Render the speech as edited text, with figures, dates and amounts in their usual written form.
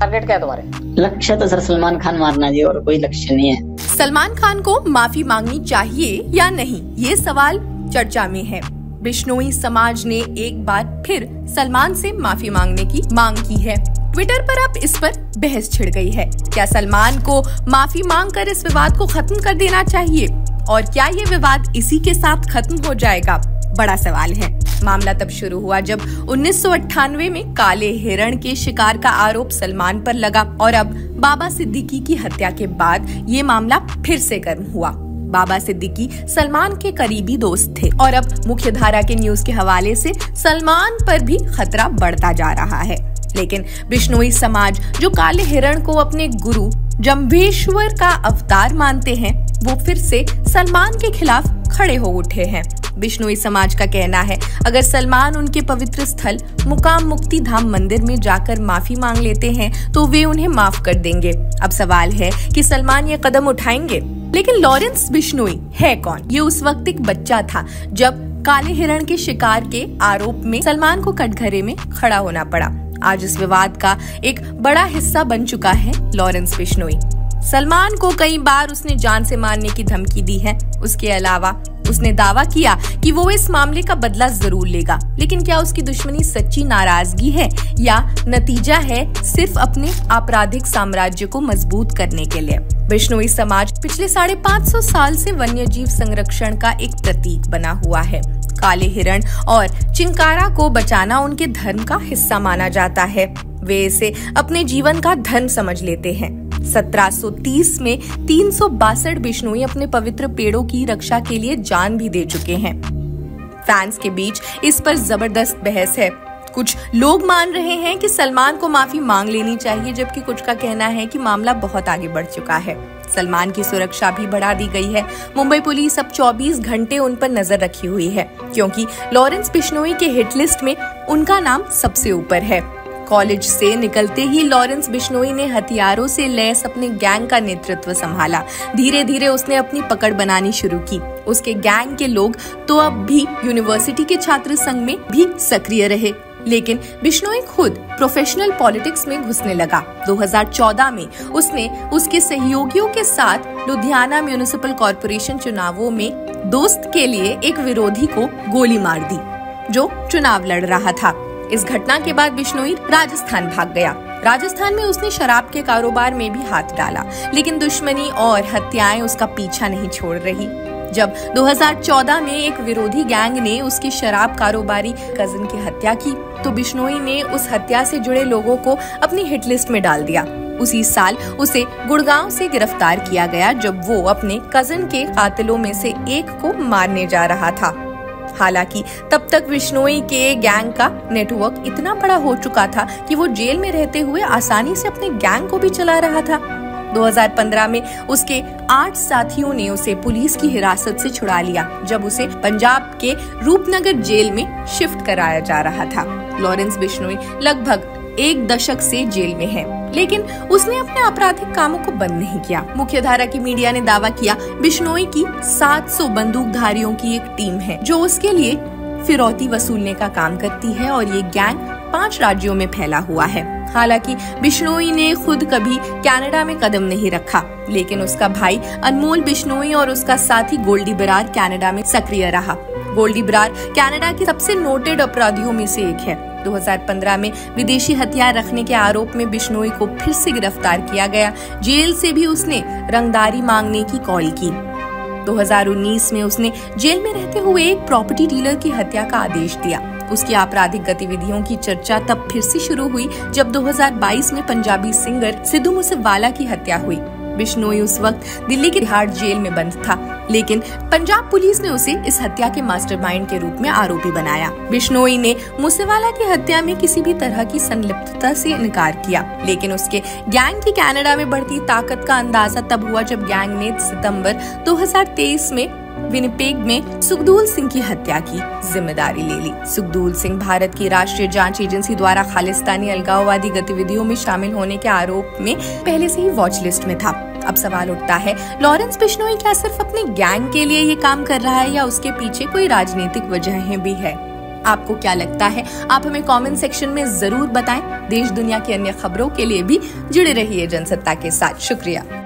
Target क्या है तुम्हारे? लक्ष्य तो सर सलमान खान मारना जी, और कोई लक्ष्य नहीं है। सलमान खान को माफी मांगनी चाहिए या नहीं, ये सवाल चर्चा में है। बिश्नोई समाज ने एक बार फिर सलमान से माफी मांगने की मांग की है। ट्विटर पर अब इस पर बहस छिड़ गई है। क्या सलमान को माफी मांगकर इस विवाद को खत्म कर देना चाहिए, और क्या ये विवाद इसी के साथ खत्म हो जाएगा, बड़ा सवाल है। मामला तब शुरू हुआ जब 1998 में काले हिरण के शिकार का आरोप सलमान पर लगा, और अब बाबा सिद्दीकी की हत्या के बाद ये मामला फिर से गर्म हुआ। बाबा सिद्दीकी सलमान के करीबी दोस्त थे, और अब मुख्यधारा के न्यूज के हवाले से सलमान पर भी खतरा बढ़ता जा रहा है। लेकिन बिश्नोई समाज, जो काले हिरण को अपने गुरु जम्भेश्वर का अवतार मानते हैं, वो फिर से सलमान के खिलाफ खड़े हो उठे हैं। बिश्नोई समाज का कहना है, अगर सलमान उनके पवित्र स्थल मुकाम मुक्ति धाम मंदिर में जाकर माफी मांग लेते हैं तो वे उन्हें माफ कर देंगे। अब सवाल है कि सलमान ये कदम उठाएंगे। लेकिन लॉरेंस बिश्नोई है कौन? ये उस वक्त एक बच्चा था जब काले हिरण के शिकार के आरोप में सलमान को कटघरे में खड़ा होना पड़ा। आज इस विवाद का एक बड़ा हिस्सा बन चुका है लॉरेंस बिश्नोई। सलमान को कई बार उसने जान से मारने की धमकी दी है। उसके अलावा उसने दावा किया कि वो इस मामले का बदला जरूर लेगा। लेकिन क्या उसकी दुश्मनी सच्ची नाराजगी है या नतीजा है सिर्फ अपने आपराधिक साम्राज्य को मजबूत करने के लिए? बिश्नोई समाज पिछले 550 साल से वन्य जीव संरक्षण का एक प्रतीक बना हुआ है। काले हिरण और चिंकारा को बचाना उनके धर्म का हिस्सा माना जाता है। वे इसे अपने जीवन का धर्म समझ लेते हैं। 1730 में 362 बिश्नोई अपने पवित्र पेड़ों की रक्षा के लिए जान भी दे चुके हैं। फैंस के बीच इस पर जबरदस्त बहस है। कुछ लोग मान रहे हैं कि सलमान को माफी मांग लेनी चाहिए, जबकि कुछ का कहना है कि मामला बहुत आगे बढ़ चुका है। सलमान की सुरक्षा भी बढ़ा दी गई है। मुंबई पुलिस अब 24 घंटे उन पर नजर रखी हुई है, क्योंकि लॉरेंस बिश्नोई के हिट लिस्ट में उनका नाम सबसे ऊपर है। कॉलेज से निकलते ही लॉरेंस बिश्नोई ने हथियारों से लैस अपने गैंग का नेतृत्व संभाला। धीरे धीरे उसने अपनी पकड़ बनानी शुरू की। उसके गैंग के लोग तो अब भी यूनिवर्सिटी के छात्र संघ में भी सक्रिय रहे, लेकिन बिश्नोई खुद प्रोफेशनल पॉलिटिक्स में घुसने लगा। 2014 में उसने उसके सहयोगियों के साथ लुधियाना म्युनिसिपल कॉर्पोरेशन चुनावों में दोस्त के लिए एक विरोधी को गोली मार दी जो चुनाव लड़ रहा था। इस घटना के बाद बिश्नोई राजस्थान भाग गया। राजस्थान में उसने शराब के कारोबार में भी हाथ डाला, लेकिन दुश्मनी और हत्याएं उसका पीछा नहीं छोड़ रही। जब 2014 में एक विरोधी गैंग ने उसकी शराब कारोबारी कजिन की हत्या की, तो बिश्नोई ने उस हत्या से जुड़े लोगों को अपनी हिट लिस्ट में डाल दिया। उसी साल उसे गुड़गांव से गिरफ्तार किया गया, जब वो अपने कजिन के कातिलों में से एक को मारने जा रहा था। हालांकि तब तक बिश्नोई के गैंग का नेटवर्क इतना बड़ा हो चुका था कि वो जेल में रहते हुए आसानी से अपने गैंग को भी चला रहा था। 2015 में उसके 8 साथियों ने उसे पुलिस की हिरासत से छुड़ा लिया, जब उसे पंजाब के रूपनगर जेल में शिफ्ट कराया जा रहा था। लॉरेंस बिश्नोई लगभग 1 दशक से जेल में है, लेकिन उसने अपने आपराधिक कामों को बंद नहीं किया। मुख्यधारा की मीडिया ने दावा किया बिश्नोई की 700 बंदूकधारियों की एक टीम है जो उसके लिए फिरौती वसूलने का काम करती है, और ये गैंग 5 राज्यों में फैला हुआ है। हालांकि बिश्नोई ने खुद कभी कनाडा में कदम नहीं रखा, लेकिन उसका भाई अनमोल बिश्नोई और उसका साथी गोल्डी बरार कनाडा में सक्रिय रहा। गोल्डी बरार कनाडा के सबसे नोटेड अपराधियों में से एक है। 2015 में विदेशी हथियार रखने के आरोप में बिश्नोई को फिर से गिरफ्तार किया गया। जेल से भी उसने रंगदारी मांगने की कॉल की। 2019 में उसने जेल में रहते हुए एक प्रॉपर्टी डीलर की हत्या का आदेश दिया। उसकी आपराधिक गतिविधियों की चर्चा तब फिर से शुरू हुई जब 2022 में पंजाबी सिंगर सिद्धू मूसेवाला की हत्या हुई। बिश्नोई उस वक्त दिल्ली के तिहाड़ जेल में बंद था, लेकिन पंजाब पुलिस ने उसे इस हत्या के मास्टरमाइंड के रूप में आरोपी बनाया। बिश्नोई ने मूसेवाला की हत्या में किसी भी तरह की संलिप्तता से इनकार किया, लेकिन उसके गैंग की कनाडा में बढ़ती ताकत का अंदाजा तब हुआ जब गैंग ने सितंबर 2023 में विनिपेग में सुखदूल सिंह की हत्या की जिम्मेदारी ले ली। सुखदूल सिंह भारत की राष्ट्रीय जांच एजेंसी द्वारा खालिस्तानी अलगाववादी गतिविधियों में शामिल होने के आरोप में पहले से ही वॉच लिस्ट में था। अब सवाल उठता है, लॉरेंस बिश्नोई क्या सिर्फ अपने गैंग के लिए ये काम कर रहा है या उसके पीछे कोई राजनीतिक वजहें भी है? आपको क्या लगता है? आप हमें कमेंट सेक्शन में जरूर बताएं। देश दुनिया की अन्य खबरों के लिए भी जुड़े रहिए जनसत्ता के साथ। शुक्रिया।